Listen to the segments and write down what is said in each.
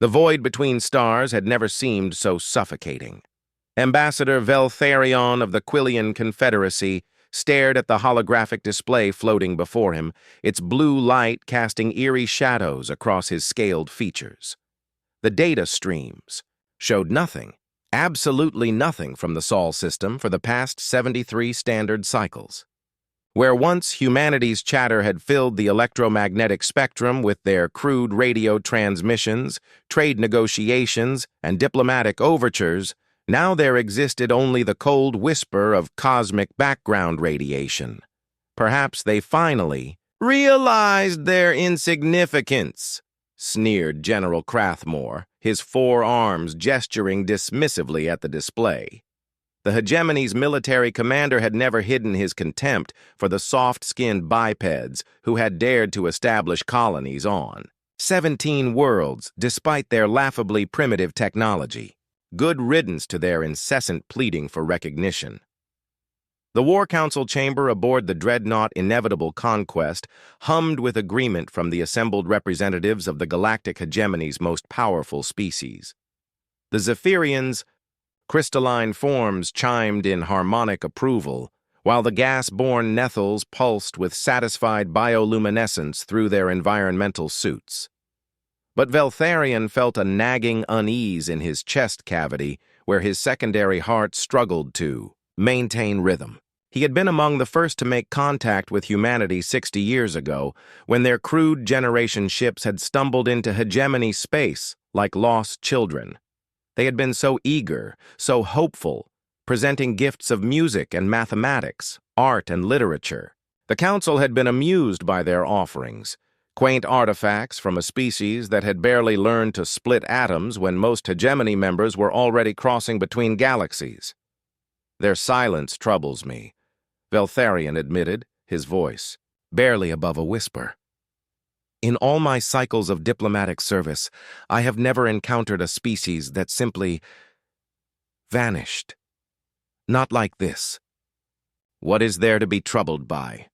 The void between stars had never seemed so suffocating. Ambassador Veltharion of the Quillian Confederacy stared at the holographic display floating before him, its blue light casting eerie shadows across his scaled features. The data streams showed nothing, absolutely nothing from the Sol system for the past 73 standard cycles. Where once humanity's chatter had filled the electromagnetic spectrum with their crude radio transmissions, trade negotiations, and diplomatic overtures, now there existed only the cold whisper of cosmic background radiation. Perhaps they finally realized their insignificance, sneered General Crathmore, his four arms gesturing dismissively at the display. The hegemony's military commander had never hidden his contempt for the soft-skinned bipeds who had dared to establish colonies on 17 worlds despite their laughably primitive technology. Good riddance to their incessant pleading for recognition. The War Council chamber aboard the dreadnought Inevitable Conquest hummed with agreement from the assembled representatives of the galactic hegemony's most powerful species. The Zephyrians' crystalline forms chimed in harmonic approval, while the gas-born Nethals pulsed with satisfied bioluminescence through their environmental suits. But Veltharion felt a nagging unease in his chest cavity where his secondary heart struggled to maintain rhythm. He had been among the first to make contact with humanity 60 years ago, when their crude generation ships had stumbled into hegemony space like lost children. They had been so eager, so hopeful, presenting gifts of music and mathematics, art and literature. The Council had been amused by their offerings, quaint artifacts from a species that had barely learned to split atoms when most hegemony members were already crossing between galaxies. Their silence troubles me, Veltharion admitted, his voice barely above a whisper. In all my cycles of diplomatic service, I have never encountered a species that simply vanished. Not like this. What is there to be troubled by?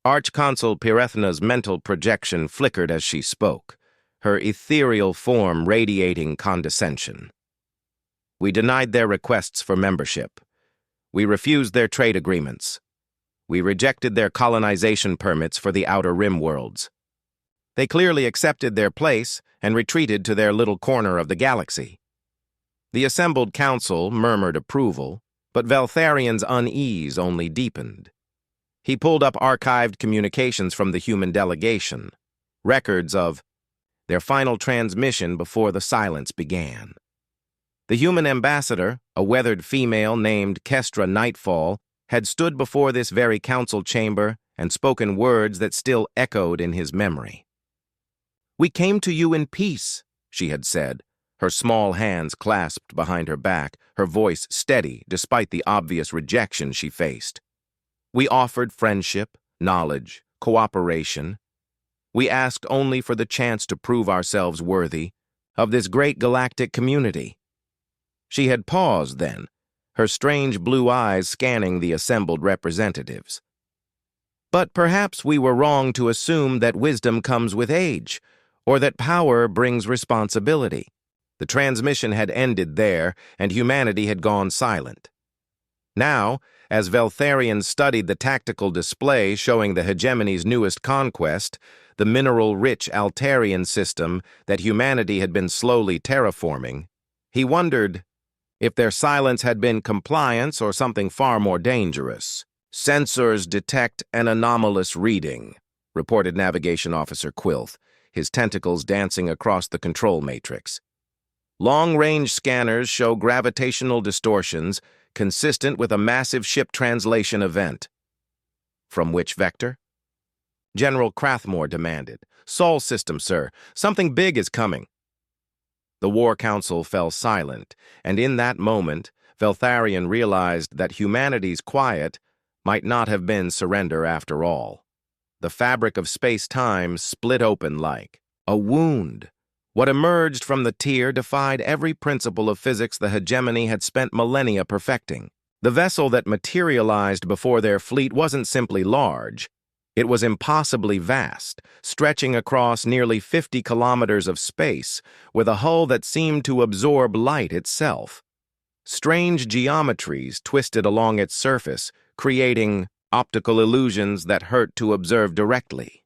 Archconsul Pirethna's mental projection flickered as she spoke, her ethereal form radiating condescension. We denied their requests for membership. We refused their trade agreements. We rejected their colonization permits for the Outer Rim worlds. They clearly accepted their place and retreated to their little corner of the galaxy. The assembled council murmured approval, but Veltharion's unease only deepened. He pulled up archived communications from the human delegation, records of their final transmission before the silence began. The human ambassador, a weathered female named Kestra Nightfall, had stood before this very council chamber and spoken words that still echoed in his memory. "We came to you in peace," she had said, her small hands clasped behind her back, her voice steady despite the obvious rejection she faced. "We offered friendship, knowledge, cooperation. We asked only for the chance to prove ourselves worthy of this great galactic community." She had paused then, her strange blue eyes scanning the assembled representatives. "But perhaps we were wrong to assume that wisdom comes with age, or that power brings responsibility." The transmission had ended there, and humanity had gone silent. Now, as Veltharion studied the tactical display showing the hegemony's newest conquest, the mineral-rich Altarian system that humanity had been slowly terraforming, he wondered if their silence had been compliance or something far more dangerous. "Sensors detect an anomalous reading," reported Navigation Officer Quilth, his tentacles dancing across the control matrix. "Long-range scanners show gravitational distortions consistent with a massive ship translation event." "From which vector?" General Crathmore demanded. "Sol system, sir. Something big is coming." The War Council fell silent, and in that moment, Veltharion realized that humanity's quiet might not have been surrender after all. The fabric of space-time split open like a wound. What emerged from the tear defied every principle of physics the hegemony had spent millennia perfecting. The vessel that materialized before their fleet wasn't simply large. It was impossibly vast, stretching across nearly 50 kilometers of space, with a hull that seemed to absorb light itself. Strange geometries twisted along its surface, creating optical illusions that hurt to observe directly.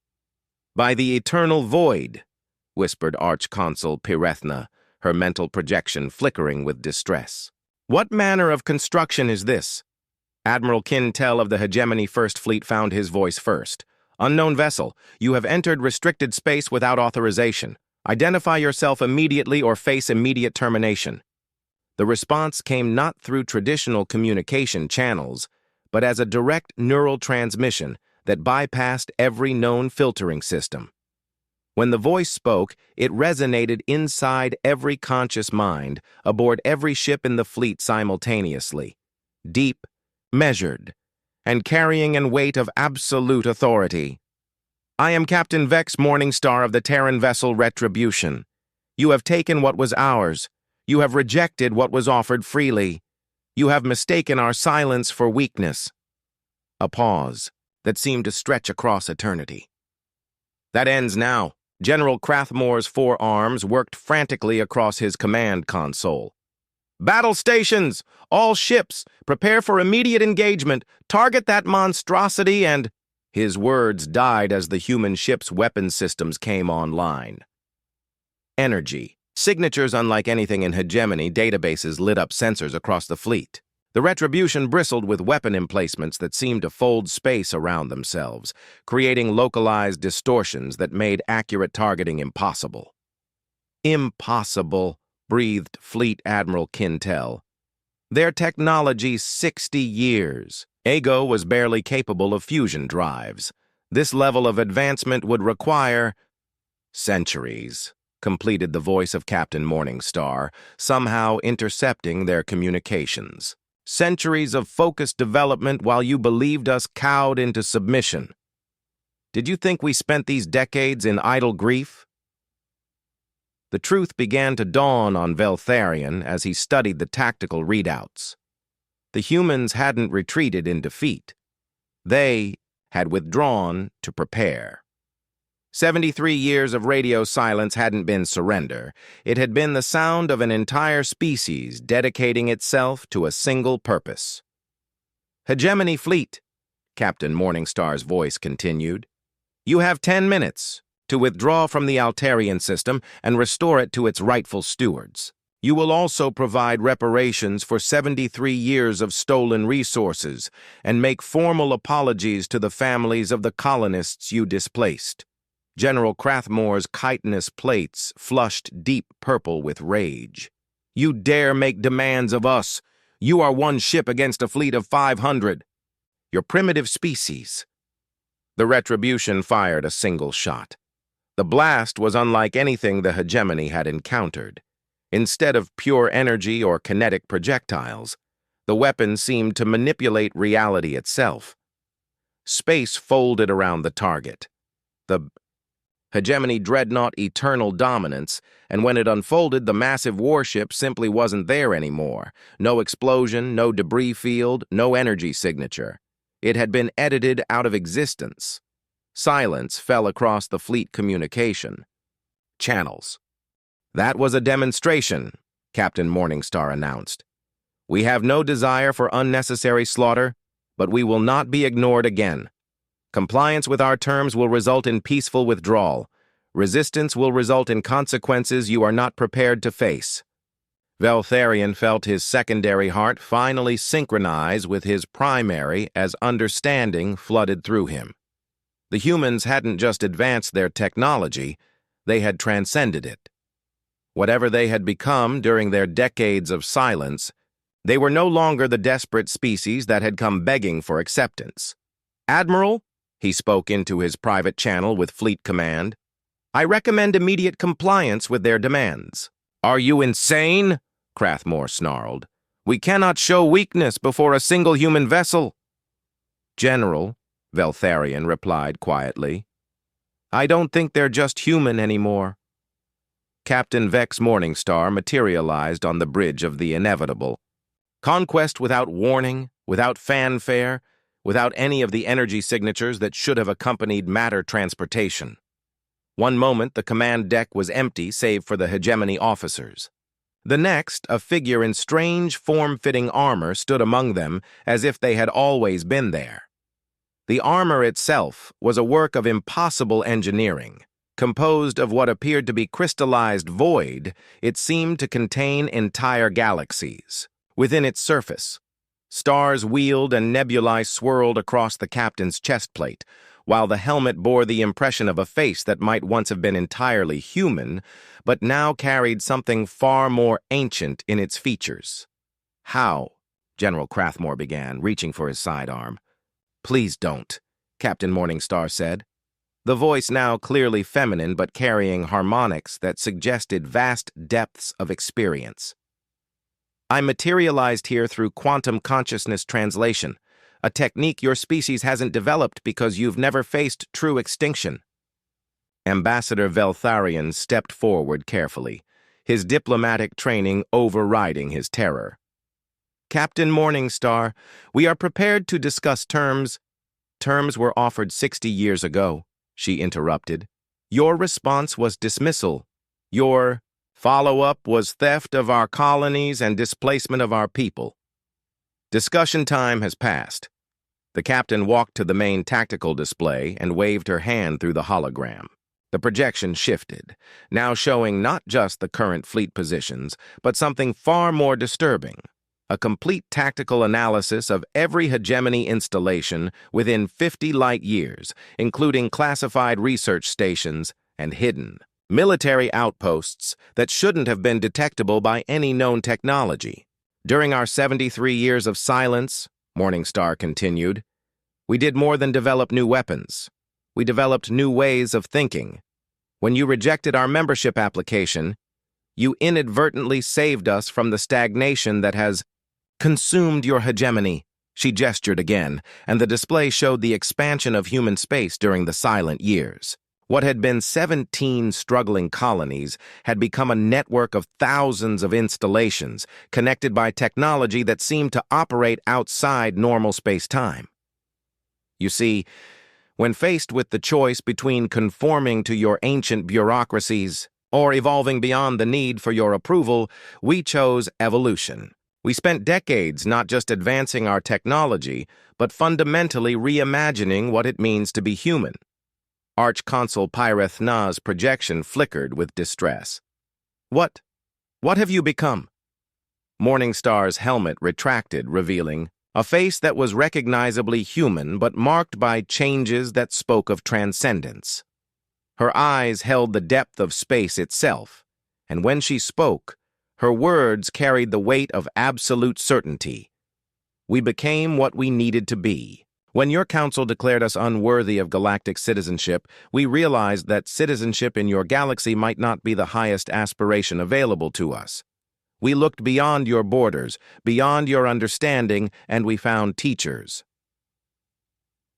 "By the eternal void," whispered Arch-Consul Pirethna, her mental projection flickering with distress. "What manner of construction is this?" Admiral Kintel of the Hegemony First Fleet found his voice first. "Unknown vessel, you have entered restricted space without authorization. Identify yourself immediately or face immediate termination." The response came not through traditional communication channels, but as a direct neural transmission that bypassed every known filtering system. When the voice spoke, it resonated inside every conscious mind, aboard every ship in the fleet simultaneously. Deep, measured, and carrying an weight of absolute authority. "I am Captain Vex Morningstar of the Terran vessel Retribution. You have taken what was ours. You have rejected what was offered freely. You have mistaken our silence for weakness." A pause that seemed to stretch across eternity. "That ends now." General Crathmore's forearms worked frantically across his command console. "Battle stations! All ships! Prepare for immediate engagement! Target that monstrosity and—" His words died as the human ship's weapon systems came online. Energy. Signatures unlike anything in Hegemony databases lit up sensors across the fleet. The Retribution bristled with weapon emplacements that seemed to fold space around themselves, creating localized distortions that made accurate targeting impossible. "Impossible," breathed Fleet Admiral Kintel. "Their technology's 60 years. Ego was barely capable of fusion drives. This level of advancement would require—" "Centuries," completed the voice of Captain Morningstar, somehow intercepting their communications. "Centuries of focused development while you believed us cowed into submission. Did you think we spent these decades in idle grief?" The truth began to dawn on Veltharion as he studied the tactical readouts. The humans hadn't retreated in defeat. They had withdrawn to prepare. 73 years of radio silence hadn't been surrender. It had been the sound of an entire species dedicating itself to a single purpose. "Hegemony Fleet," Captain Morningstar's voice continued, "you have 10 minutes to withdraw from the Altarian system and restore it to its rightful stewards. You will also provide reparations for 73 years of stolen resources and make formal apologies to the families of the colonists you displaced." General Crathmore's chitinous plates flushed deep purple with rage. "You dare make demands of us? You are one ship against a fleet of 500. Your primitive species." The Retribution fired a single shot. The blast was unlike anything the Hegemony had encountered. Instead of pure energy or kinetic projectiles, the weapon seemed to manipulate reality itself. Space folded around the target. The Hegemony dreadnought eternal dominance, and when it unfolded, the massive warship simply wasn't there anymore. No explosion, no debris field, no energy signature. It had been edited out of existence. Silence fell across the fleet communication channels. "That was a demonstration," Captain Morningstar announced. "We have no desire for unnecessary slaughter, but we will not be ignored again. Compliance with our terms will result in peaceful withdrawal. Resistance will result in consequences you are not prepared to face." Veltharion felt his secondary heart finally synchronize with his primary as understanding flooded through him. The humans hadn't just advanced their technology, they had transcended it. Whatever they had become during their decades of silence, they were no longer the desperate species that had come begging for acceptance. "Admiral," he spoke into his private channel with Fleet Command, "I recommend immediate compliance with their demands." "Are you insane?" Crathmore snarled. "We cannot show weakness before a single human vessel." "General," Veltharion replied quietly, "I don't think they're just human anymore." Captain Vex Morningstar materialized on the bridge of the inevitable. Conquest without warning, without fanfare, without any of the energy signatures that should have accompanied matter transportation. One moment, the command deck was empty save for the hegemony officers. The next, a figure in strange, form-fitting armor stood among them as if they had always been there. The armor itself was a work of impossible engineering. Composed of what appeared to be crystallized void, it seemed to contain entire galaxies. Within its surface, stars wheeled and nebulae swirled across the captain's chest plate, while the helmet bore the impression of a face that might once have been entirely human, but now carried something far more ancient in its features. "How?" General Crathmore began, reaching for his sidearm. "Please don't," Captain Morningstar said, the voice now clearly feminine but carrying harmonics that suggested vast depths of experience. "I materialized here through quantum consciousness translation, a technique your species hasn't developed because you've never faced true extinction." Ambassador Veltharion stepped forward carefully, his diplomatic training overriding his terror. "Captain Morningstar, we are prepared to discuss terms." "Terms were offered 60 years ago," she interrupted. "Your response was dismissal. Your follow-up was theft of our colonies and displacement of our people. Discussion time has passed." The captain walked to the main tactical display and waved her hand through the hologram. The projection shifted, now showing not just the current fleet positions, but something far more disturbing: a complete tactical analysis of every hegemony installation within 50 light-years, including classified research stations and hidden military outposts that shouldn't have been detectable by any known technology. "During our 73 years of silence," Morningstar continued, "we did more than develop new weapons. We developed new ways of thinking. When you rejected our membership application, you inadvertently saved us from the stagnation that has consumed your hegemony." She gestured again, and the display showed the expansion of human space during the silent years. What had been 17 struggling colonies had become a network of thousands of installations connected by technology that seemed to operate outside normal space-time. "You see, when faced with the choice between conforming to your ancient bureaucracies or evolving beyond the need for your approval, we chose evolution. We spent decades not just advancing our technology, but fundamentally reimagining what it means to be human." Arch-Consul Pyreth Na's projection flickered with distress. What have you become?" Morningstar's helmet retracted, revealing a face that was recognizably human but marked by changes that spoke of transcendence. Her eyes held the depth of space itself, and when she spoke, her words carried the weight of absolute certainty. "We became what we needed to be. When your council declared us unworthy of galactic citizenship, we realized that citizenship in your galaxy might not be the highest aspiration available to us. We looked beyond your borders, beyond your understanding, and we found teachers."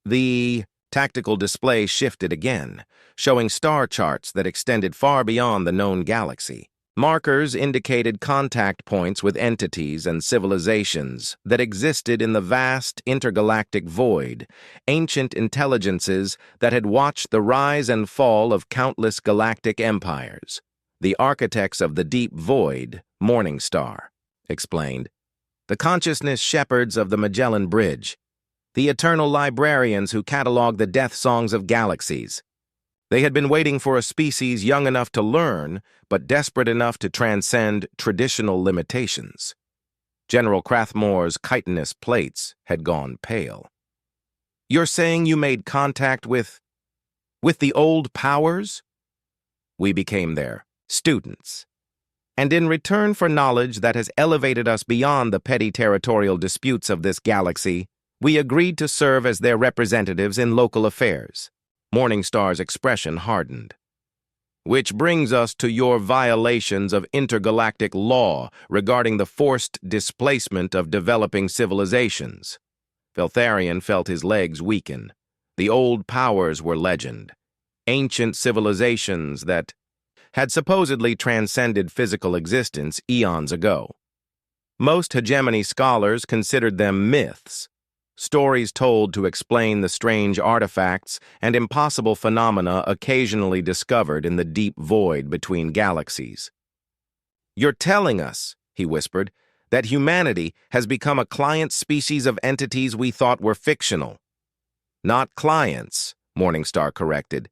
The tactical display shifted again, showing star charts that extended far beyond the known galaxy. Markers indicated contact points with entities and civilizations that existed in the vast intergalactic void, ancient intelligences that had watched the rise and fall of countless galactic empires. "The architects of the deep void," Morningstar explained. "The consciousness shepherds of the Magellan Bridge. The eternal librarians who catalog the death songs of galaxies. They had been waiting for a species young enough to learn, but desperate enough to transcend traditional limitations." General Crathmore's chitinous plates had gone pale. "You're saying you made contact with the old powers?" "We became their students. And in return for knowledge that has elevated us beyond the petty territorial disputes of this galaxy, we agreed to serve as their representatives in local affairs." Morningstar's expression hardened. "Which brings us to your violations of intergalactic law regarding the forced displacement of developing civilizations." Veltharion felt his legs weaken. The old powers were legend. Ancient civilizations that had supposedly transcended physical existence eons ago. Most hegemony scholars considered them myths. stories told to explain the strange artifacts and impossible phenomena occasionally discovered in the deep void between galaxies. "You're telling us," he whispered, "that humanity has become a client species of entities we thought were fictional." "Not clients," Morningstar corrected.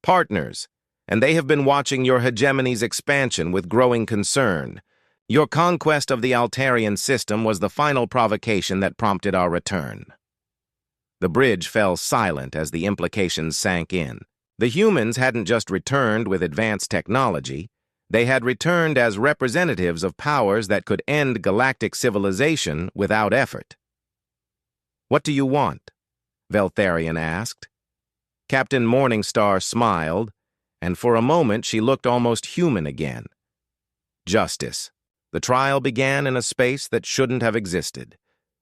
"Partners, and they have been watching your hegemony's expansion with growing concern. Your conquest of the Altarian system was the final provocation that prompted our return." The bridge fell silent as the implications sank in. The humans hadn't just returned with advanced technology. They had returned as representatives of powers that could end galactic civilization without effort. "What do you want?" Veltharion asked. Captain Morningstar smiled, and for a moment she looked almost human again. "Justice." The trial began in a space that shouldn't have existed.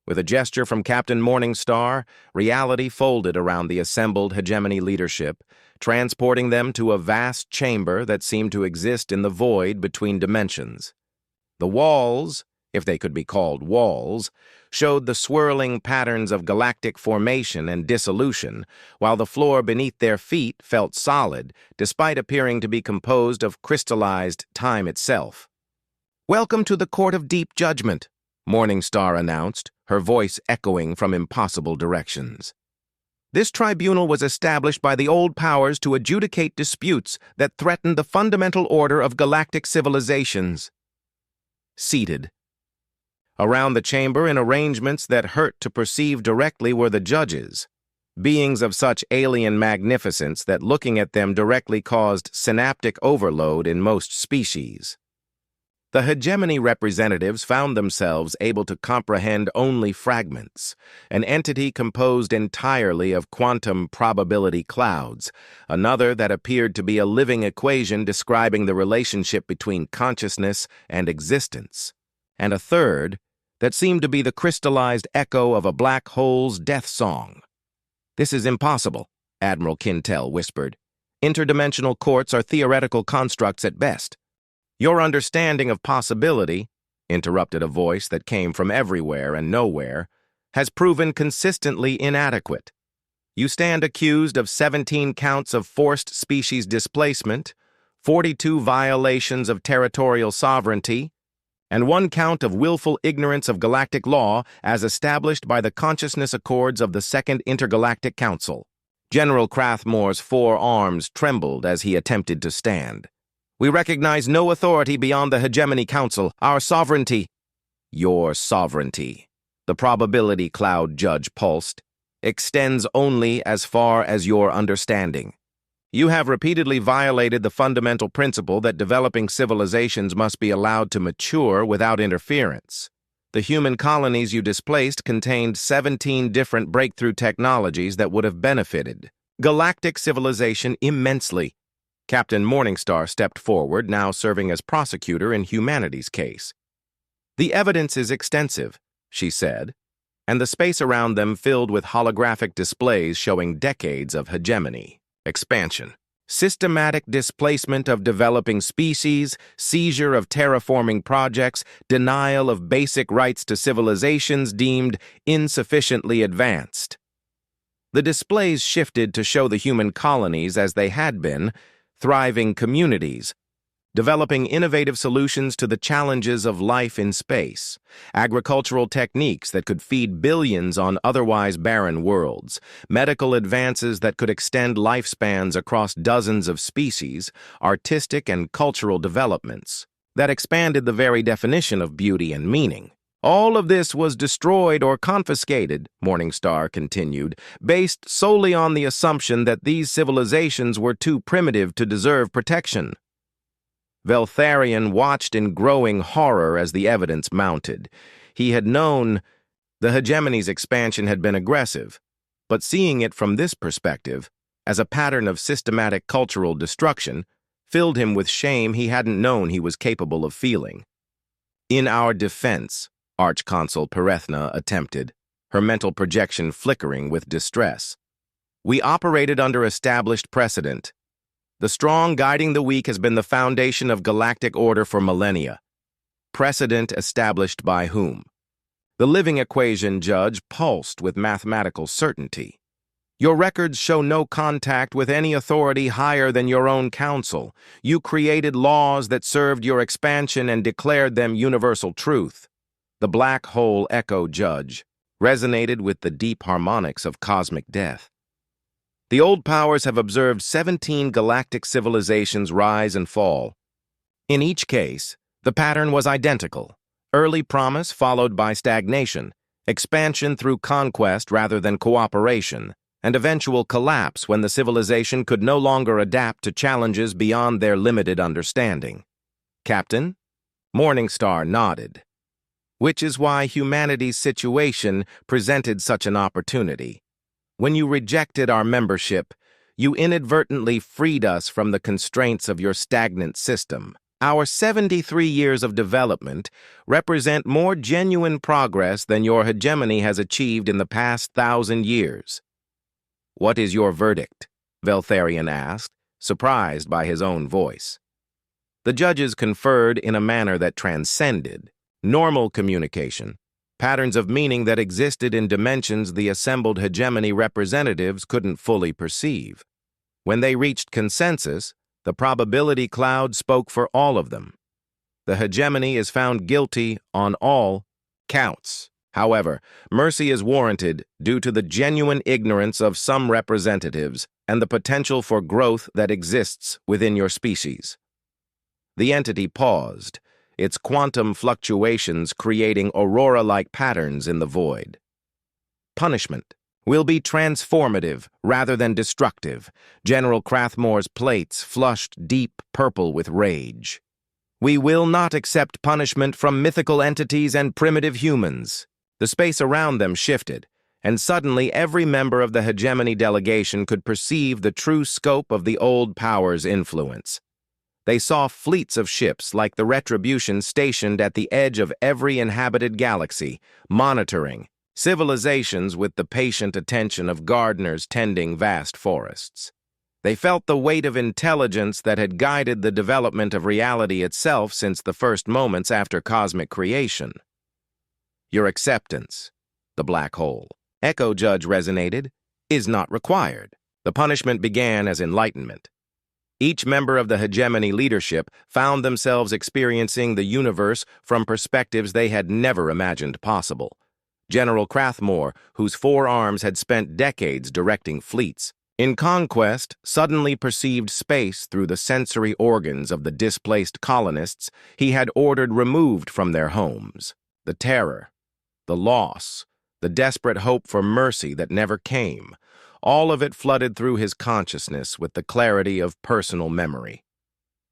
With a gesture from Captain Morningstar, reality folded around the assembled hegemony leadership, transporting them to a vast chamber that seemed to exist in the void between dimensions. The walls, if they could be called walls, showed the swirling patterns of galactic formation and dissolution, while the floor beneath their feet felt solid, despite appearing to be composed of crystallized time itself. "Welcome to the Court of Deep Judgment," Morningstar announced, her voice echoing from impossible directions. "This tribunal was established by the old powers to adjudicate disputes that threatened the fundamental order of galactic civilizations." Seated. Around the chamber in arrangements that hurt to perceive directly were the judges, beings of such alien magnificence that looking at them directly caused synaptic overload in most species. The hegemony representatives found themselves able to comprehend only fragments, an entity composed entirely of quantum probability clouds, another that appeared to be a living equation describing the relationship between consciousness and existence, and a third that seemed to be the crystallized echo of a black hole's death song. "This is impossible," Admiral Quintel whispered. "Interdimensional courts are theoretical constructs at best." "Your understanding of possibility," interrupted a voice that came from everywhere and nowhere, "has proven consistently inadequate. You stand accused of 17 counts of forced species displacement, 42 violations of territorial sovereignty, and 1 count of willful ignorance of galactic law as established by the consciousness accords of the Second Intergalactic Council." General Crathmore's 4 arms trembled as he attempted to stand. "We recognize no authority beyond the Hegemony Council. Our sovereignty—" "Your sovereignty," the probability cloud judge pulsed, "extends only as far as your understanding. You have repeatedly violated the fundamental principle that developing civilizations must be allowed to mature without interference. The human colonies you displaced contained 17 different breakthrough technologies that would have benefited galactic civilization immensely." Captain Morningstar stepped forward, now serving as prosecutor in humanity's case. "The evidence is extensive," she said, and the space around them filled with holographic displays showing decades of hegemony, expansion, systematic displacement of developing species, seizure of terraforming projects, denial of basic rights to civilizations deemed insufficiently advanced. The displays shifted to show the human colonies as they had been, thriving communities, developing innovative solutions to the challenges of life in space, agricultural techniques that could feed billions on otherwise barren worlds, medical advances that could extend lifespans across dozens of species, artistic and cultural developments that expanded the very definition of beauty and meaning. All of this was destroyed or confiscated, Morningstar continued, based solely on the assumption that these civilizations were too primitive to deserve protection. Veltharion watched in growing horror as the evidence mounted. He had known the hegemony's expansion had been aggressive, but seeing it from this perspective, as a pattern of systematic cultural destruction, filled him with shame he hadn't known he was capable of feeling. "In our defense," Archconsul Perethna attempted, her mental projection flickering with distress, "we operated under established precedent. The strong guiding the weak has been the foundation of galactic order for millennia. Precedent established by whom? The living equation judge pulsed with mathematical certainty. Your records show no contact with any authority higher than your own council. You created laws that served your expansion and declared them universal truth. The black hole echo judge resonated with the deep harmonics of cosmic death. The old powers have observed 17 galactic civilizations rise and fall. In each case, the pattern was identical. Early promise followed by stagnation, expansion through conquest rather than cooperation, and eventual collapse when the civilization could no longer adapt to challenges beyond their limited understanding. Captain? Morningstar nodded. Which is why humanity's situation presented such an opportunity. When you rejected our membership, you inadvertently freed us from the constraints of your stagnant system. Our 73 years of development represent more genuine progress than your hegemony has achieved in the past 1,000 years. What is your verdict? Veltharion asked, surprised by his own voice. The judges conferred in a manner that transcended normal communication, patterns of meaning that existed in dimensions the assembled hegemony representatives couldn't fully perceive. When they reached consensus, the probability cloud spoke for all of them. The hegemony is found guilty on all counts. However, mercy is warranted due to the genuine ignorance of some representatives and the potential for growth that exists within your species. The entity paused, its quantum fluctuations creating aurora-like patterns in the void. Punishment will be transformative rather than destructive. General Krathmore's plates flushed deep purple with rage. We will not accept punishment from mythical entities and primitive humans. The space around them shifted, and suddenly every member of the hegemony delegation could perceive the true scope of the old power's influence. They saw fleets of ships like the Retribution stationed at the edge of every inhabited galaxy, monitoring civilizations with the patient attention of gardeners tending vast forests. They felt the weight of intelligence that had guided the development of reality itself since the first moments after cosmic creation. Your acceptance, the black hole, echo judge resonated, is not required. The punishment began as enlightenment. Each member of the hegemony leadership found themselves experiencing the universe from perspectives they had never imagined possible. General Krathmore, whose 4 arms had spent decades directing fleets, in conquest suddenly perceived space through the sensory organs of the displaced colonists he had ordered removed from their homes. The terror, the loss, the desperate hope for mercy that never came, all of it flooded through his consciousness with the clarity of personal memory.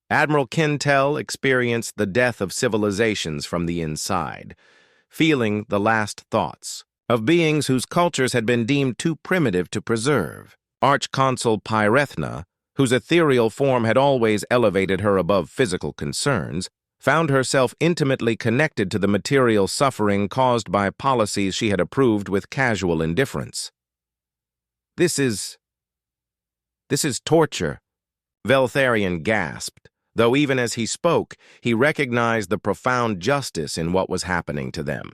Admiral Kintel experienced the death of civilizations from the inside, feeling the last thoughts of beings whose cultures had been deemed too primitive to preserve. Archconsul Pyrethna, whose ethereal form had always elevated her above physical concerns, found herself intimately connected to the material suffering caused by policies she had approved with casual indifference. This is torture, Veltharion gasped, though even as he spoke, he recognized the profound justice in what was happening to them.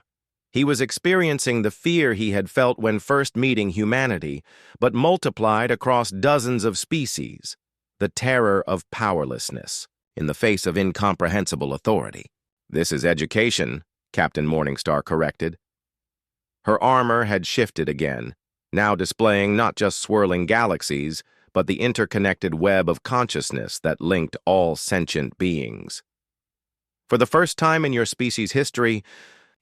He was experiencing the fear he had felt when first meeting humanity, but multiplied across dozens of species, the terror of powerlessness in the face of incomprehensible authority. This is education, Captain Morningstar corrected. Her armor had shifted again, now displaying not just swirling galaxies, but the interconnected web of consciousness that linked all sentient beings. For the first time in your species' history,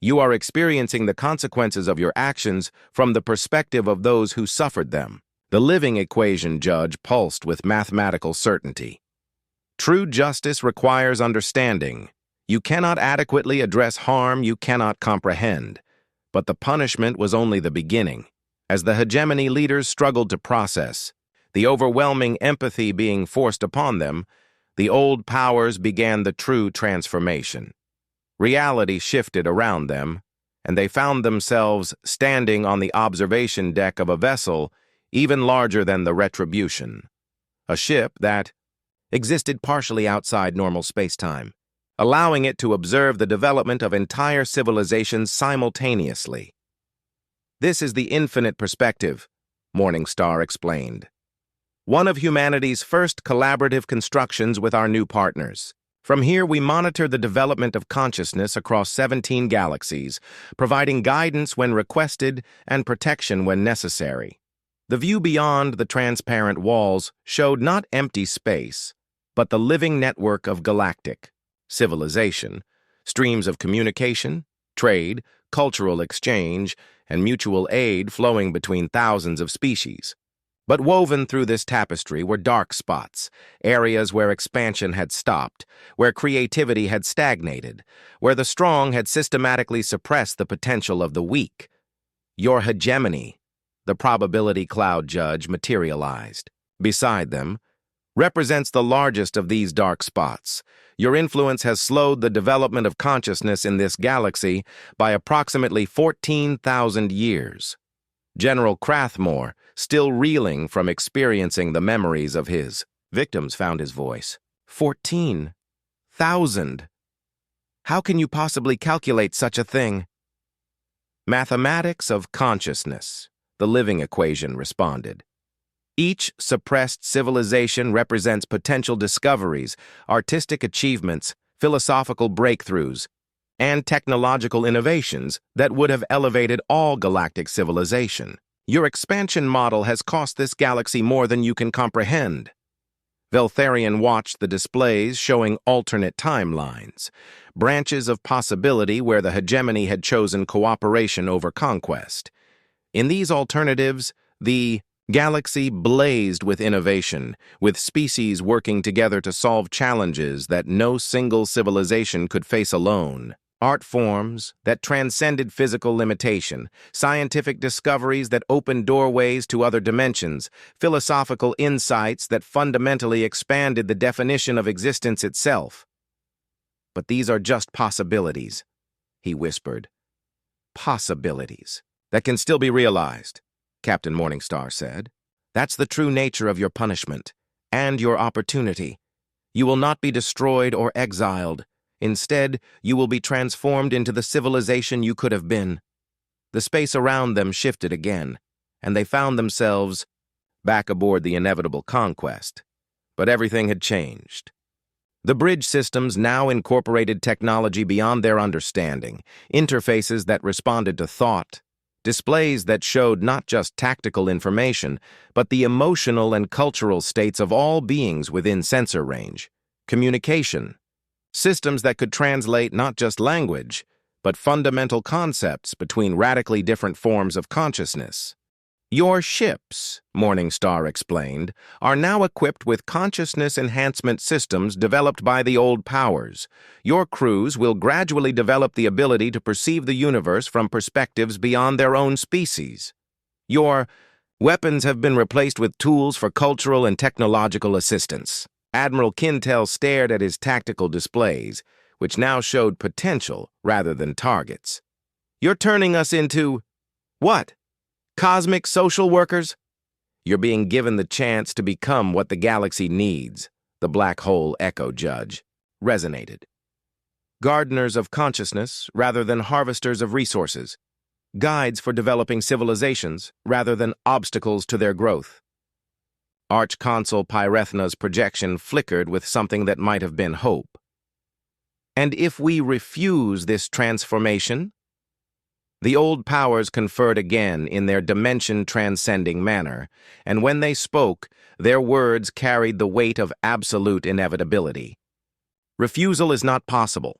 you are experiencing the consequences of your actions from the perspective of those who suffered them. The living equation judge pulsed with mathematical certainty. True justice requires understanding. You cannot adequately address harm you cannot comprehend. But the punishment was only the beginning. As the hegemony leaders struggled to process, the overwhelming empathy being forced upon them, the old powers began the true transformation. Reality shifted around them, and they found themselves standing on the observation deck of a vessel even larger than the Retribution, a ship that existed partially outside normal space-time, allowing it to observe the development of entire civilizations simultaneously. This is the infinite perspective, Morningstar explained. One of humanity's first collaborative constructions with our new partners. From here, we monitor the development of consciousness across 17 galaxies, providing guidance when requested and protection when necessary. The view beyond the transparent walls showed not empty space, but the living network of galactic civilization, streams of communication, trade, cultural exchange, and mutual aid flowing between thousands of species. But woven through this tapestry were dark spots, areas where expansion had stopped, where creativity had stagnated, where the strong had systematically suppressed the potential of the weak. Your hegemony, the probability cloud judge, materialized. Beside them, represents the largest of these dark spots. Your influence has slowed the development of consciousness in this galaxy by approximately 14,000 years. General Crathmore, still reeling from experiencing the memories of his victims, found his voice. 14,000. How can you possibly calculate such a thing? Mathematics of consciousness, the living equation responded. Each suppressed civilization represents potential discoveries, artistic achievements, philosophical breakthroughs, and technological innovations that would have elevated all galactic civilization. Your expansion model has cost this galaxy more than you can comprehend. Veltharion watched the displays showing alternate timelines, branches of possibility where the hegemony had chosen cooperation over conquest. In these alternatives, the galaxy blazed with innovation, with species working together to solve challenges that no single civilization could face alone. Art forms that transcended physical limitation, scientific discoveries that opened doorways to other dimensions, philosophical insights that fundamentally expanded the definition of existence itself. But these are just possibilities, he whispered. Possibilities that can still be realized, Captain Morningstar said. That's the true nature of your punishment and your opportunity. You will not be destroyed or exiled. Instead, you will be transformed into the civilization you could have been. The space around them shifted again, and they found themselves back aboard the inevitable conquest. But everything had changed. The bridge systems now incorporated technology beyond their understanding, interfaces that responded to thought, displays that showed not just tactical information, but the emotional and cultural states of all beings within sensor range, communication, systems that could translate not just language, but fundamental concepts between radically different forms of consciousness. Your ships, Morningstar explained, are now equipped with consciousness enhancement systems developed by the old powers. Your crews will gradually develop the ability to perceive the universe from perspectives beyond their own species. Your weapons have been replaced with tools for cultural and technological assistance. Admiral Kintel stared at his tactical displays, which now showed potential rather than targets. You're turning us into what? Cosmic social workers? You're being given the chance to become what the galaxy needs, the black hole echo judge resonated. Gardeners of consciousness rather than harvesters of resources. Guides for developing civilizations rather than obstacles to their growth. Arch-Consul Pyrethna's projection flickered with something that might have been hope. And if we refuse this transformation? The old powers conferred again in their dimension-transcending manner, and when they spoke, their words carried the weight of absolute inevitability. Refusal is not possible.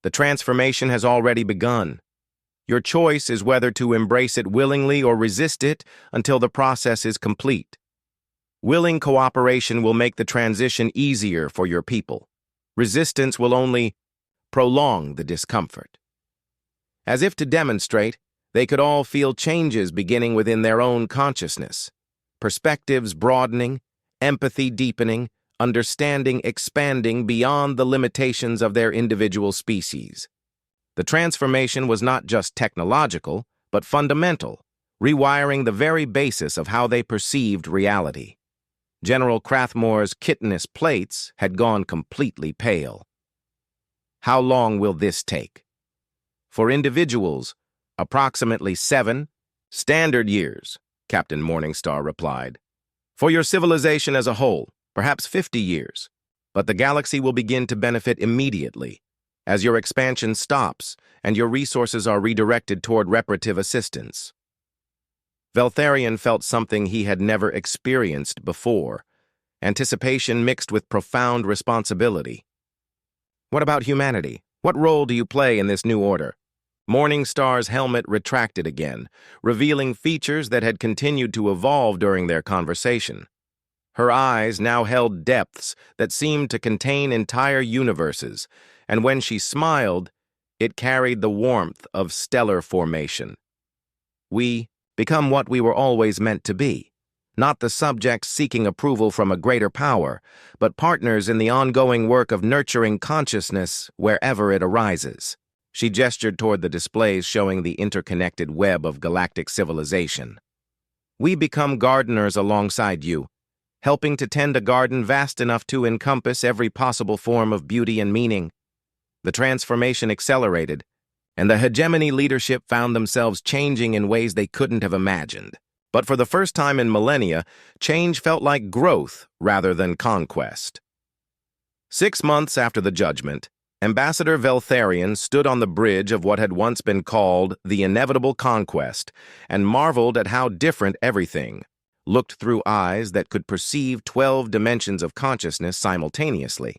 The transformation has already begun. Your choice is whether to embrace it willingly or resist it until the process is complete. Willing cooperation will make the transition easier for your people. Resistance will only prolong the discomfort. As if to demonstrate, they could all feel changes beginning within their own consciousness. Perspectives broadening, empathy deepening, understanding expanding beyond the limitations of their individual species. The transformation was not just technological, but fundamental, rewiring the very basis of how they perceived reality. General Crathmore's chitinous plates had gone completely pale. How long will this take? For individuals, approximately 7 standard years, Captain Morningstar replied. For your civilization as a whole, perhaps 50 years. But the galaxy will begin to benefit immediately, as your expansion stops and your resources are redirected toward reparative assistance. Veltharion felt something he had never experienced before, anticipation mixed with profound responsibility. What about humanity? What role do you play in this new order? Morningstar's helmet retracted again, revealing features that had continued to evolve during their conversation. Her eyes now held depths that seemed to contain entire universes, and when she smiled, it carried the warmth of stellar formation. We become what we were always meant to be, not the subjects seeking approval from a greater power, but partners in the ongoing work of nurturing consciousness wherever it arises. She gestured toward the displays showing the interconnected web of galactic civilization. We become gardeners alongside you, helping to tend a garden vast enough to encompass every possible form of beauty and meaning. The transformation accelerated, and the hegemony leadership found themselves changing in ways they couldn't have imagined. But for the first time in millennia, change felt like growth rather than conquest. 6 months after the judgment, Ambassador Veltharion stood on the bridge of what had once been called the inevitable conquest and marveled at how different everything looked through eyes that could perceive 12 dimensions of consciousness simultaneously.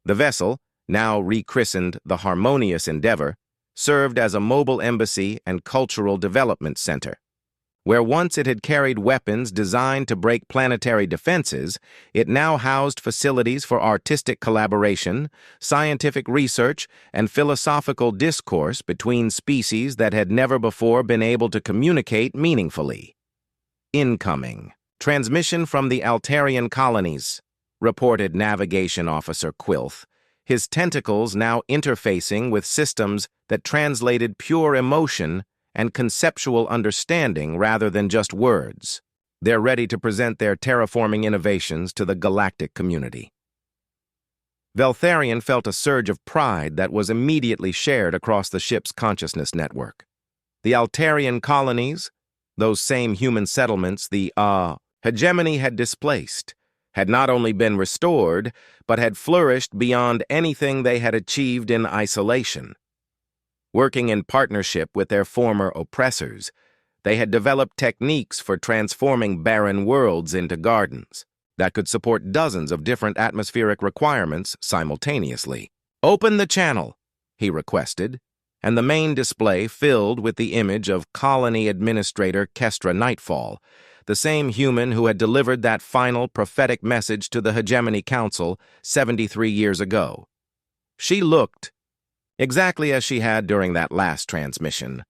The vessel, now rechristened the Harmonious Endeavor, served as a mobile embassy and cultural development center. Where once it had carried weapons designed to break planetary defenses, it now housed facilities for artistic collaboration, scientific research, and philosophical discourse between species that had never before been able to communicate meaningfully. Incoming. Transmission from the Altarian colonies, reported Navigation Officer Quilth, his tentacles now interfacing with systems that translated pure emotion and conceptual understanding rather than just words. They're ready to present their terraforming innovations to the galactic community. Veltharion felt a surge of pride that was immediately shared across the ship's consciousness network. The Altarian colonies, those same human settlements the hegemony had displaced, had not only been restored, but had flourished beyond anything they had achieved in isolation. Working in partnership with their former oppressors, they had developed techniques for transforming barren worlds into gardens that could support dozens of different atmospheric requirements simultaneously. "Open the channel," he requested, and the main display filled with the image of Colony Administrator Kestra Nightfall, the same human who had delivered that final prophetic message to the Hegemony Council 73 years ago. She looked exactly as she had during that last transmission,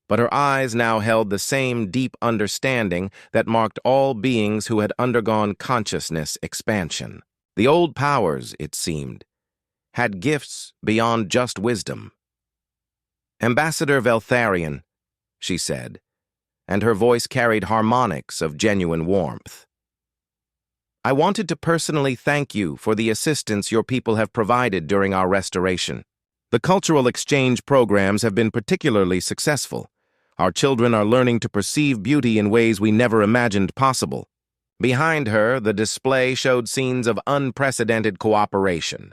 but her eyes now held the same deep understanding that marked all beings who had undergone consciousness expansion. The old powers, it seemed, had gifts beyond just wisdom. "Ambassador Veltharion," she said, and her voice carried harmonics of genuine warmth. "I wanted to personally thank you for the assistance your people have provided during our restoration. The cultural exchange programs have been particularly successful. Our children are learning to perceive beauty in ways we never imagined possible." Behind her, the display showed scenes of unprecedented cooperation.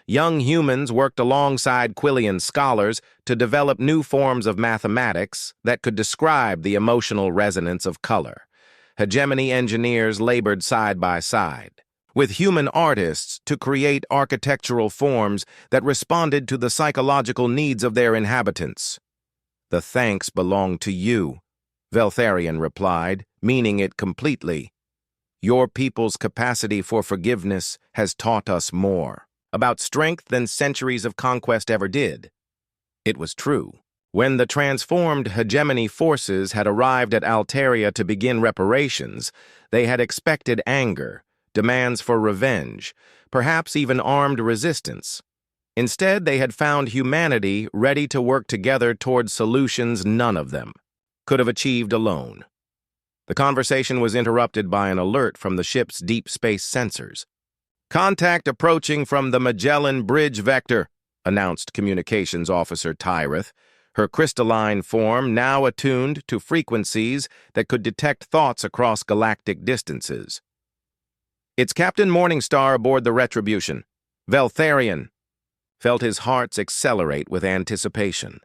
Young humans worked alongside Quillian scholars to develop new forms of mathematics that could describe the emotional resonance of color. Hegemony engineers labored side by side with human artists to create architectural forms that responded to the psychological needs of their inhabitants. "The thanks belong to you," Veltharion replied, meaning it completely. "Your people's capacity for forgiveness has taught us more about strength than centuries of conquest ever did." It was true. When the transformed hegemony forces had arrived at Altaria to begin reparations, they had expected anger, demands for revenge, perhaps even armed resistance. Instead, they had found humanity ready to work together toward solutions none of them could have achieved alone. The conversation was interrupted by an alert from the ship's deep space sensors. "Contact approaching from the Magellan Bridge Vector," announced Communications Officer Tyreth, her crystalline form now attuned to frequencies that could detect thoughts across galactic distances. "It's Captain Morningstar aboard the Retribution. Veltharion," felt his hearts accelerate with anticipation.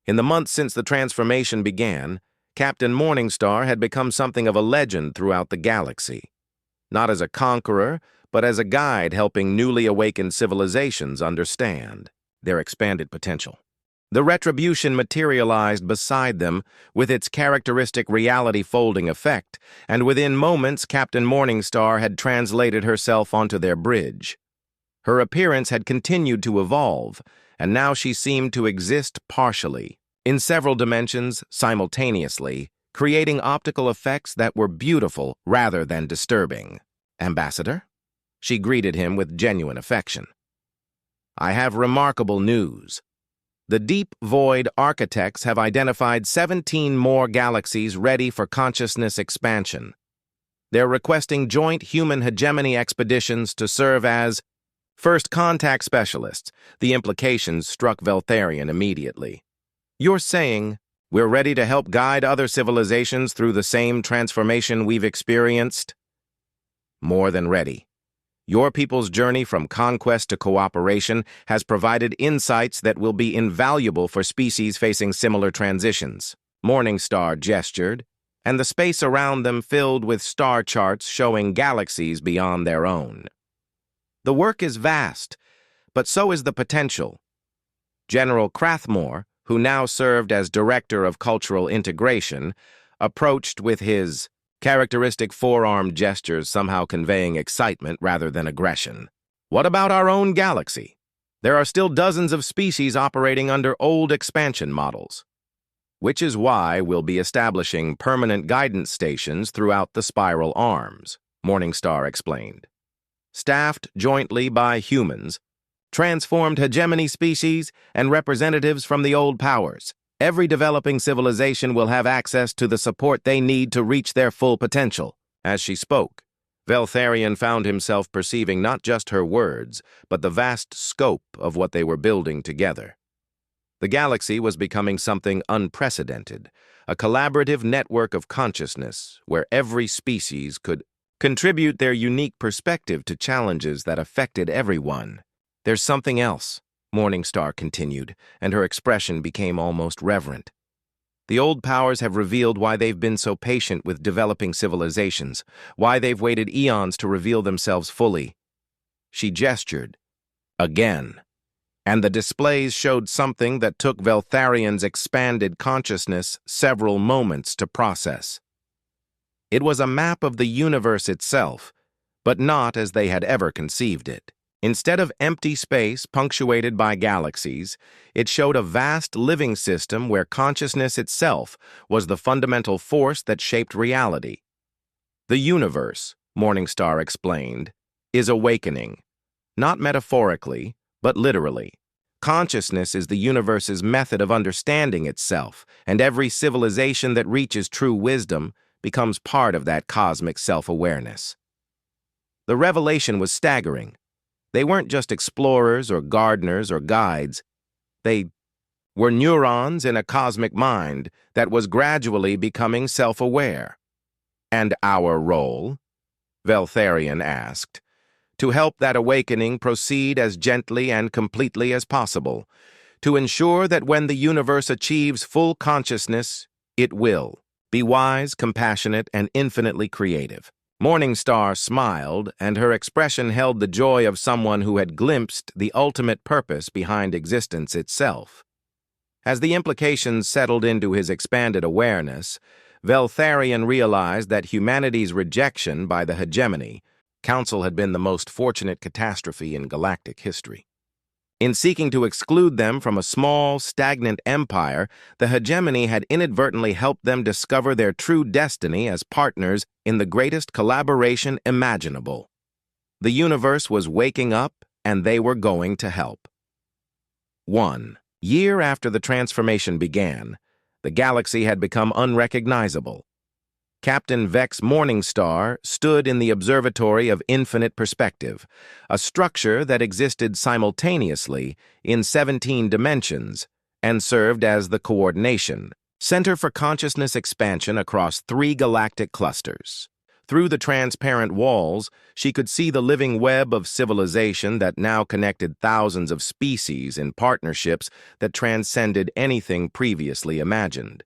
In the months since the transformation began, Captain Morningstar had become something of a legend throughout the galaxy. Not as a conqueror, but as a guide helping newly awakened civilizations understand their expanded potential. The Retribution materialized beside them with its characteristic reality-folding effect, and within moments Captain Morningstar had translated herself onto their bridge. Her appearance had continued to evolve, and now she seemed to exist partially, in several dimensions simultaneously, creating optical effects that were beautiful rather than disturbing. "Ambassador?" She greeted him with genuine affection. "I have remarkable news. The Deep Void architects have identified 17 more galaxies ready for consciousness expansion. They're requesting joint human hegemony expeditions to serve as first contact specialists." The implications struck Veltharion immediately. "You're saying we're ready to help guide other civilizations through the same transformation we've experienced?" "More than ready. Your people's journey from conquest to cooperation has provided insights that will be invaluable for species facing similar transitions." Morningstar gestured, and the space around them filled with star charts showing galaxies beyond their own. "The work is vast, but so is the potential." General Krathmore, who now served as Director of Cultural Integration, approached with his characteristic forearm gestures somehow conveying excitement rather than aggression. "What about our own galaxy? There are still dozens of species operating under old expansion models. Which is why we'll be establishing permanent guidance stations throughout the spiral arms," Morningstar explained. "Staffed jointly by humans, transformed hegemony species, and representatives from the old powers. Every developing civilization will have access to the support they need to reach their full potential." As she spoke, Veltharion found himself perceiving not just her words, but the vast scope of what they were building together. The galaxy was becoming something unprecedented, a collaborative network of consciousness where every species could contribute their unique perspective to challenges that affected everyone. "There's something else," Morningstar continued, and her expression became almost reverent. "The old powers have revealed why they've been so patient with developing civilizations, why they've waited eons to reveal themselves fully." She gestured. "Again." And the displays showed something that took Veltharion's expanded consciousness several moments to process. It was a map of the universe itself, but not as they had ever conceived it. Instead of empty space punctuated by galaxies, it showed a vast living system where consciousness itself was the fundamental force that shaped reality. "The universe," Morningstar explained, "is awakening, not metaphorically, but literally. Consciousness is the universe's method of understanding itself, and every civilization that reaches true wisdom becomes part of that cosmic self-awareness." The revelation was staggering. They weren't just explorers or gardeners or guides. They were neurons in a cosmic mind that was gradually becoming self-aware. "And our role?" Veltharion asked. "To help that awakening proceed as gently and completely as possible, to ensure that when the universe achieves full consciousness, it will be wise, compassionate, and infinitely creative." Morningstar smiled, and her expression held the joy of someone who had glimpsed the ultimate purpose behind existence itself. As the implications settled into his expanded awareness, Veltharion realized that humanity's rejection by the hegemony council had been the most fortunate catastrophe in galactic history. In seeking to exclude them from a small, stagnant empire, the hegemony had inadvertently helped them discover their true destiny as partners in the greatest collaboration imaginable. The universe was waking up, and they were going to help. 1 year after the transformation began, the galaxy had become unrecognizable. Captain Vex Morningstar stood in the Observatory of Infinite Perspective, a structure that existed simultaneously in 17 dimensions and served as the coordination center for consciousness expansion across 3 galactic clusters. Through the transparent walls, she could see the living web of civilization that now connected thousands of species in partnerships that transcended anything previously imagined.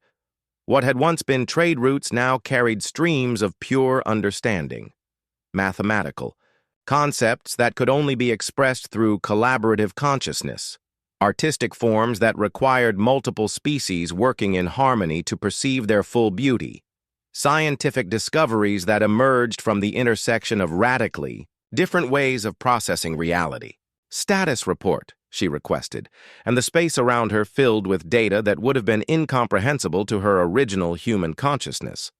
What had once been trade routes now carried streams of pure understanding, mathematical, concepts that could only be expressed through collaborative consciousness, artistic forms that required multiple species working in harmony to perceive their full beauty, scientific discoveries that emerged from the intersection of radically different ways of processing reality. "Status report," she requested, and the space around her filled with data that would have been incomprehensible to her original human consciousness.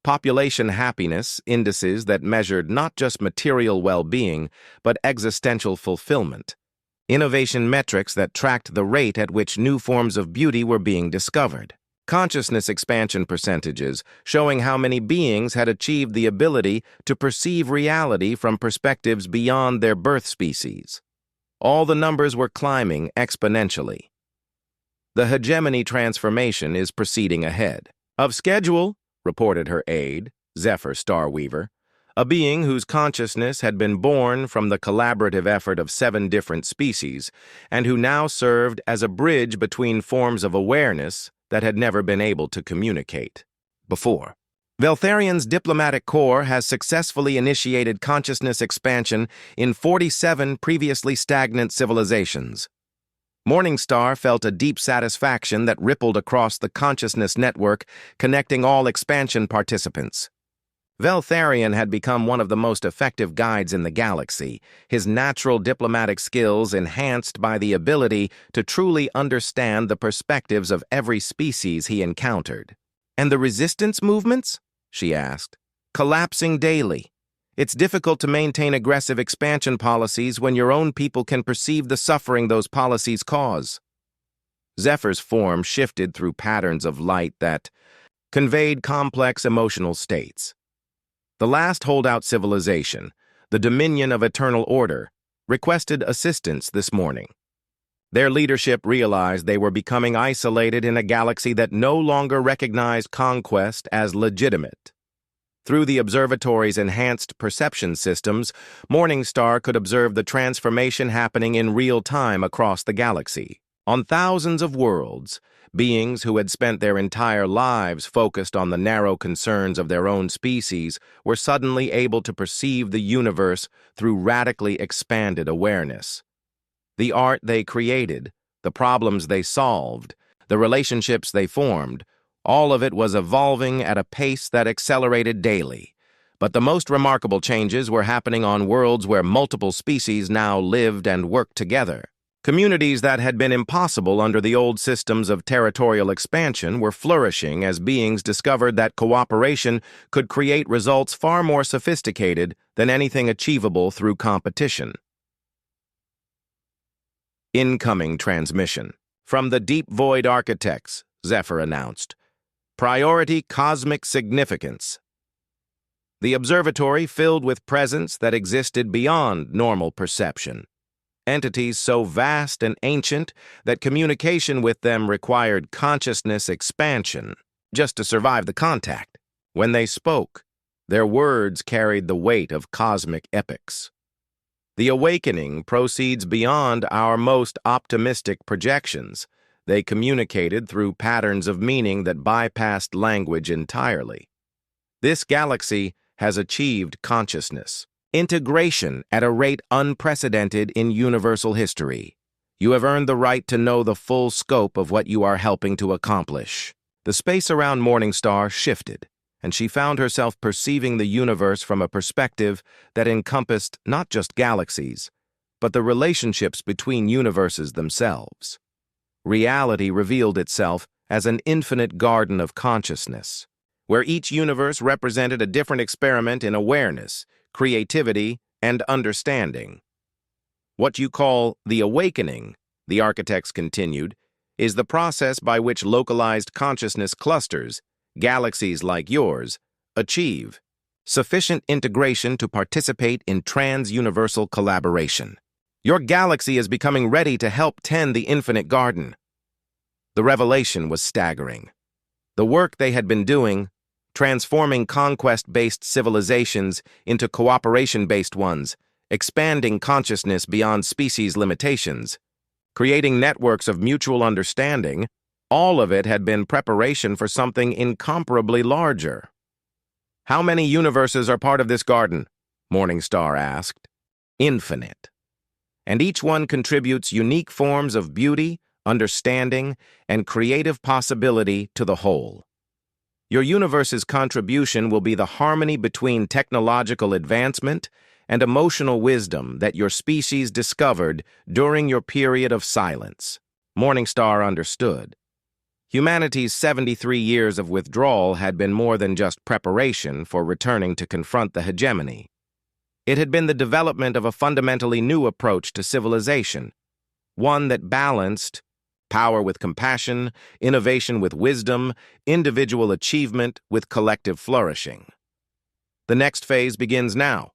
Population happiness indices that measured not just material well-being, but existential fulfillment. Innovation metrics that tracked the rate at which new forms of beauty were being discovered. Consciousness expansion percentages showing how many beings had achieved the ability to perceive reality from perspectives beyond their birth species. All the numbers were climbing exponentially. "The hegemony transformation is proceeding ahead of schedule," reported her aide, Zephyr Starweaver, a being whose consciousness had been born from the collaborative effort of 7 different species, and who now served as a bridge between forms of awareness that had never been able to communicate before. "Veltharian's diplomatic corps has successfully initiated consciousness expansion in 47 previously stagnant civilizations." Morningstar felt a deep satisfaction that rippled across the consciousness network, connecting all expansion participants. Veltharian had become one of the most effective guides in the galaxy, his natural diplomatic skills enhanced by the ability to truly understand the perspectives of every species he encountered. "And the resistance movements?" she asked. "Collapsing daily. It's difficult to maintain aggressive expansion policies when your own people can perceive the suffering those policies cause." Zephyr's form shifted through patterns of light that conveyed complex emotional states. The last holdout civilization, the Dominion of Eternal Order, requested assistance this morning. Their leadership realized they were becoming isolated in a galaxy that no longer recognized conquest as legitimate. Through the observatory's enhanced perception systems, Morningstar could observe the transformation happening in real time across the galaxy. On thousands of worlds, beings who had spent their entire lives focused on the narrow concerns of their own species were suddenly able to perceive the universe through radically expanded awareness. The art they created, the problems they solved, the relationships they formed, all of it was evolving at a pace that accelerated daily. But the most remarkable changes were happening on worlds where multiple species now lived and worked together. Communities that had been impossible under the old systems of territorial expansion were flourishing as beings discovered that cooperation could create results far more sophisticated than anything achievable through competition. "Incoming transmission. From the Deep Void Architects," Zephyr announced. "Priority cosmic significance." The observatory filled with presence that existed beyond normal perception. Entities so vast and ancient that communication with them required consciousness expansion just to survive the contact. When they spoke, their words carried the weight of cosmic epics. The awakening proceeds beyond our most optimistic projections. They communicated through patterns of meaning that bypassed language entirely. This galaxy has achieved consciousness. Integration at a rate unprecedented in universal history. You have earned the right to know the full scope of what you are helping to accomplish. The space around Morningstar shifted, and she found herself perceiving the universe from a perspective that encompassed not just galaxies, but the relationships between universes themselves. Reality revealed itself as an infinite garden of consciousness, where each universe represented a different experiment in awareness, creativity, and understanding. "What you call the awakening," the architects continued, "is the process by which localized consciousness clusters, galaxies like yours, achieve sufficient integration to participate in trans-universal collaboration. Your galaxy is becoming ready to help tend the infinite garden. The revelation was staggering. The work they had been doing, transforming conquest-based civilizations into cooperation-based ones, expanding consciousness beyond species limitations, creating networks of mutual understanding, all of it had been preparation for something incomparably larger. "How many universes are part of this garden?" Morningstar asked. "Infinite. And each one contributes unique forms of beauty, understanding, and creative possibility to the whole. Your universe's contribution will be the harmony between technological advancement and emotional wisdom that your species discovered during your period of silence." Morningstar understood. Humanity's 73 years of withdrawal had been more than just preparation for returning to confront the hegemony. It had been the development of a fundamentally new approach to civilization, one that balanced power with compassion, innovation with wisdom, individual achievement with collective flourishing. "The next phase begins now,"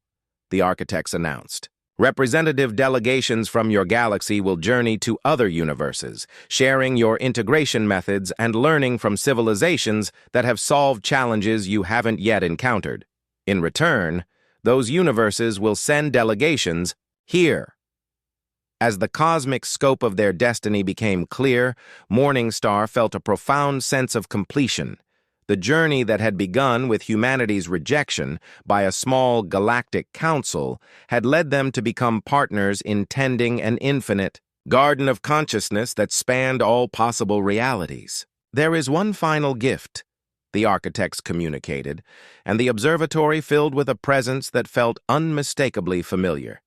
the architects announced. "Representative delegations from your galaxy will journey to other universes, sharing your integration methods and learning from civilizations that have solved challenges you haven't yet encountered. In return, those universes will send delegations here." As the cosmic scope of their destiny became clear, Morningstar felt a profound sense of completion. The journey that had begun with humanity's rejection by a small galactic council had led them to become partners in tending an infinite garden of consciousness that spanned all possible realities. "There is one final gift," the architects communicated, and the observatory filled with a presence that felt unmistakably familiar.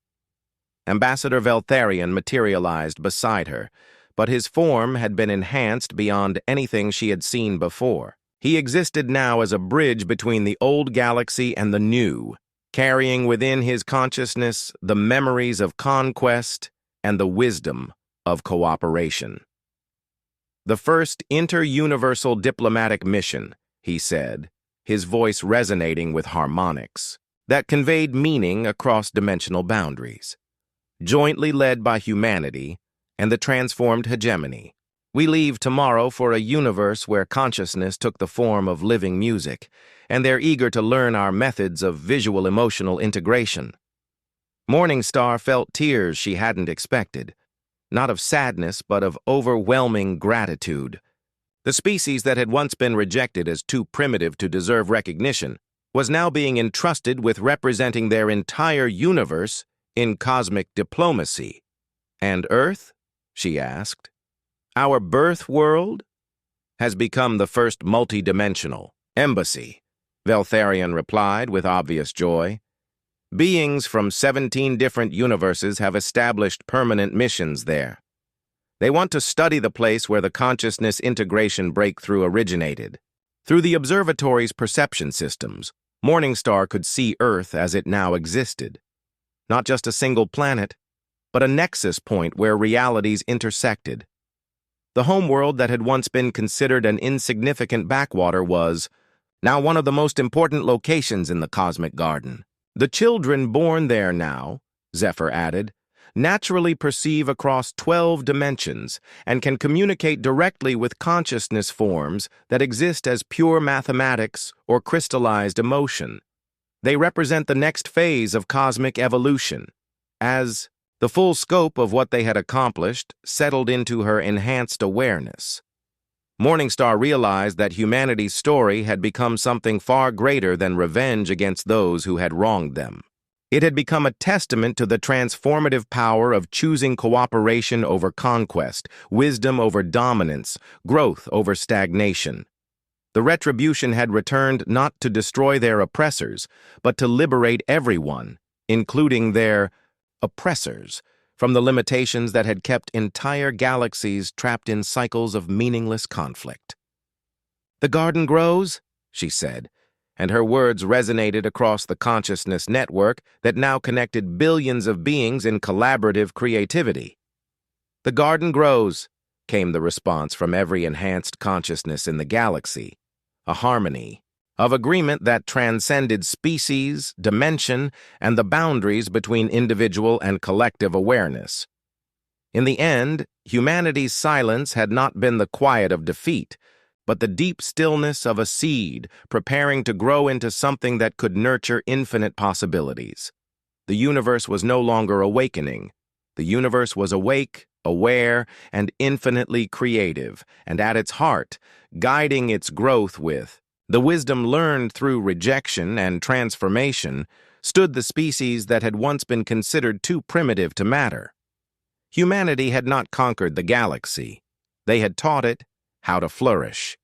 Ambassador Veltharion materialized beside her, but his form had been enhanced beyond anything she had seen before. He existed now as a bridge between the old galaxy and the new, carrying within his consciousness the memories of conquest and the wisdom of cooperation. "The first inter-universal diplomatic mission," he said, his voice resonating with harmonics that conveyed meaning across dimensional boundaries. "Jointly led by humanity and the transformed hegemony. We leave tomorrow for a universe where consciousness took the form of living music, and they're eager to learn our methods of visual emotional integration." Morningstar felt tears she hadn't expected, not of sadness but of overwhelming gratitude. The species that had once been rejected as too primitive to deserve recognition was now being entrusted with representing their entire universe in cosmic diplomacy. "And Earth?" she asked. "Our birth world has become the first multidimensional embassy," Veltharion replied with obvious joy. "Beings from 17 different universes have established permanent missions there. They want to study the place where the consciousness integration breakthrough originated." Through the observatory's perception systems, Morningstar could see Earth as it now existed. Not just a single planet, but a nexus point where realities intersected. The homeworld that had once been considered an insignificant backwater was now one of the most important locations in the cosmic garden. "The children born there now," Zephyr added, "naturally perceive across 12 dimensions and can communicate directly with consciousness forms that exist as pure mathematics or crystallized emotion. They represent the next phase of cosmic evolution." As the full scope of what they had accomplished settled into her enhanced awareness, Morningstar realized that humanity's story had become something far greater than revenge against those who had wronged them. It had become a testament to the transformative power of choosing cooperation over conquest, wisdom over dominance, growth over stagnation. The Retribution had returned not to destroy their oppressors, but to liberate everyone, including their oppressors, from the limitations that had kept entire galaxies trapped in cycles of meaningless conflict. "The garden grows," she said, and her words resonated across the consciousness network that now connected billions of beings in collaborative creativity. "The garden grows," came the response from every enhanced consciousness in the galaxy, a harmony of agreement that transcended species, dimension, and the boundaries between individual and collective awareness. In the end, humanity's silence had not been the quiet of defeat, but the deep stillness of a seed preparing to grow into something that could nurture infinite possibilities. The universe was no longer awakening. The universe was awake, aware, and infinitely creative, and at its heart, guiding its growth with the wisdom learned through rejection and transformation, stood the species that had once been considered too primitive to matter. Humanity had not conquered the galaxy. They had taught it how to flourish.